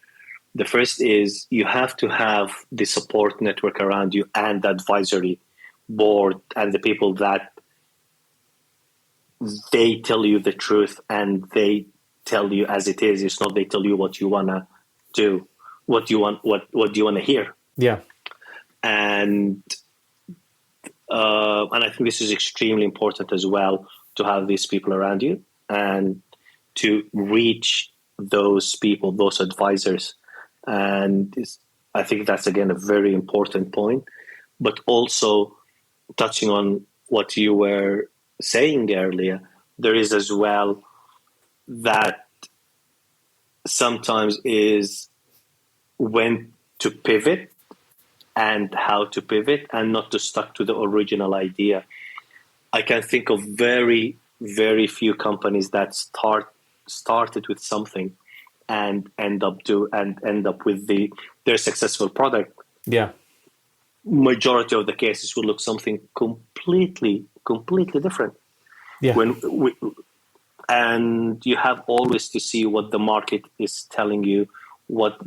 The first is you have to have the support network around you and the advisory board and the people that they tell you the truth and they tell you as it is. It's not they tell you what you want to do, what do you want to hear. Yeah. And I think this is extremely important as well, to have these people around you and to reach those people, those advisors. And I think that's, again, a very important point. But also touching on what you were saying earlier, there is as well that sometimes is when to pivot and how to pivot and not to stuck to the original idea. I can think of very, very few companies that started with something and end up with their successful product. Yeah. Majority of the cases will look something completely different. Yeah. And you have always to see what the market is telling you, what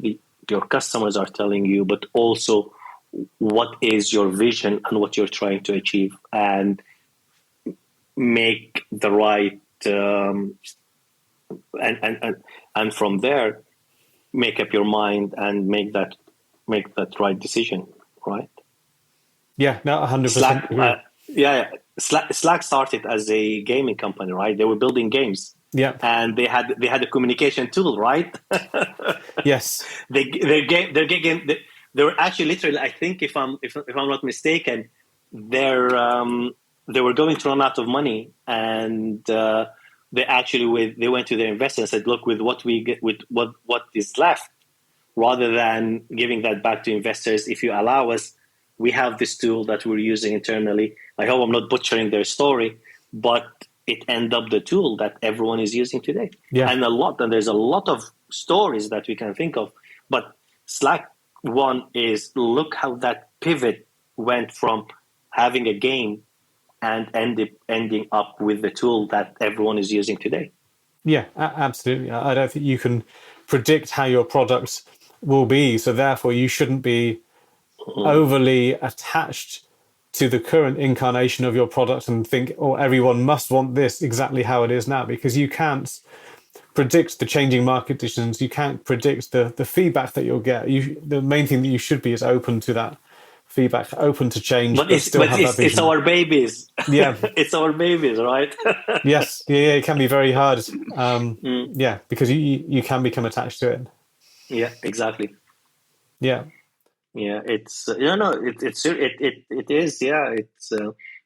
your customers are telling you, but also what is your vision and what you're trying to achieve, and make the right and from there make up your mind and make that right decision, right? Yeah, no, 100%. Slack started as a gaming company, right? They were building games. Yeah. And they had a communication tool, right? Yes. They were actually literally, I think, if I'm not mistaken, they were going to run out of money, and they went to their investors and said, "Look, with what we get, with what is left, rather than giving that back to investors, if you allow us, we have this tool that we're using internally." I hope I'm not butchering their story, but it ended up the tool that everyone is using today. Yeah. And there's a lot of stories that we can think of. But Slack one is, look how that pivot went from having a game and ending up with the tool that everyone is using today. Yeah, absolutely. I don't think you can predict how your product will be, so therefore you shouldn't be overly attached to the current incarnation of your product and think, oh, everyone must want this exactly how it is now, because you can't predict the changing market conditions. You can't predict the feedback that you'll get. The main thing that you should be is open to that feedback, open to change, but it's our babies. Yeah. It's our babies, right? Yes. Yeah, it can be very hard. Yeah, because you can become attached to it. Yeah, exactly. Yeah. Yeah, it's it is. Yeah, it's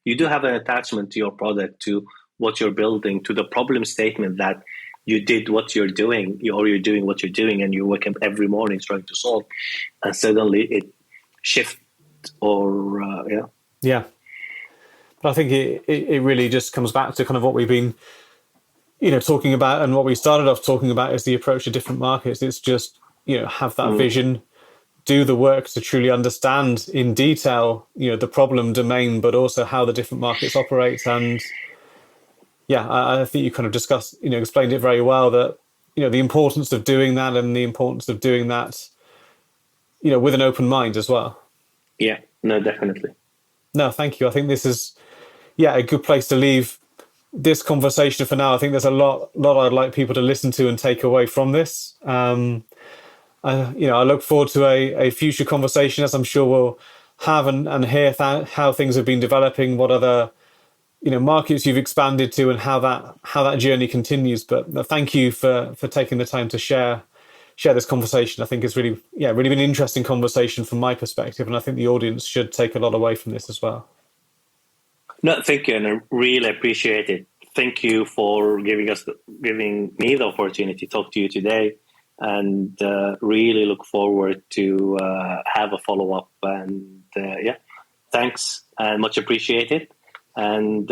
you do have an attachment to your product, to what you're building, to the problem statement that you did what you're doing, or you're doing what you're doing, and you wake up every morning trying to solve, and suddenly it shifts. Or yeah. But I think it really just comes back to kind of what we've been, talking about, and what we started off talking about is the approach to different markets. It's just have that vision, do the work to truly understand in detail, the problem domain, but also how the different markets operate. And yeah, I think you kind of discussed, explained it very well, that, the importance of doing that, and the importance of doing that, with an open mind as well. Yeah, no, definitely. No, thank you. I think this is, a good place to leave this conversation for now. I think there's a lot I'd like people to listen to and take away from this. I look forward to a future conversation, as I'm sure we'll have, and hear how things have been developing, what other markets you've expanded to, and how that journey continues. But thank you for taking the time to share this conversation. I think it's really been an interesting conversation from my perspective, and I think the audience should take a lot away from this as well. No, thank you, and I really appreciate it. Thank you for giving me the opportunity to talk to you today, and really look forward to have a follow-up. And thanks, and much appreciated, and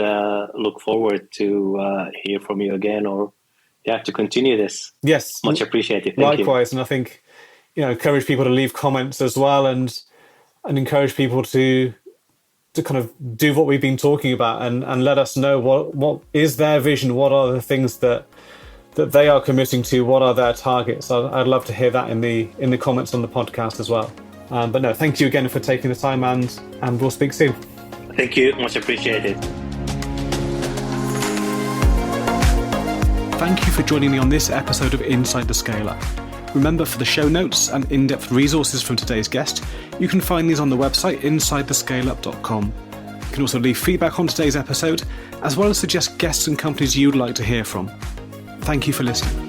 look forward to hear from you again, or to continue this. Yes, much appreciated. Thank Likewise, you. And I think encourage people to leave comments as well, and encourage people to kind of do what we've been talking about, and let us know what is their vision, what are the things that they are committing to, what are their targets. I'd love to hear that in the comments on the podcast as well. But no, thank you again for taking the time, and we'll speak soon. Thank you, much appreciated. Thank you for joining me on this episode of Inside the Scale Up. Remember, for the show notes and in-depth resources from today's guest, you can find these on the website insidethescaleup.com. You can also leave feedback on today's episode, as well as suggest guests and companies you'd like to hear from. Thank you for listening.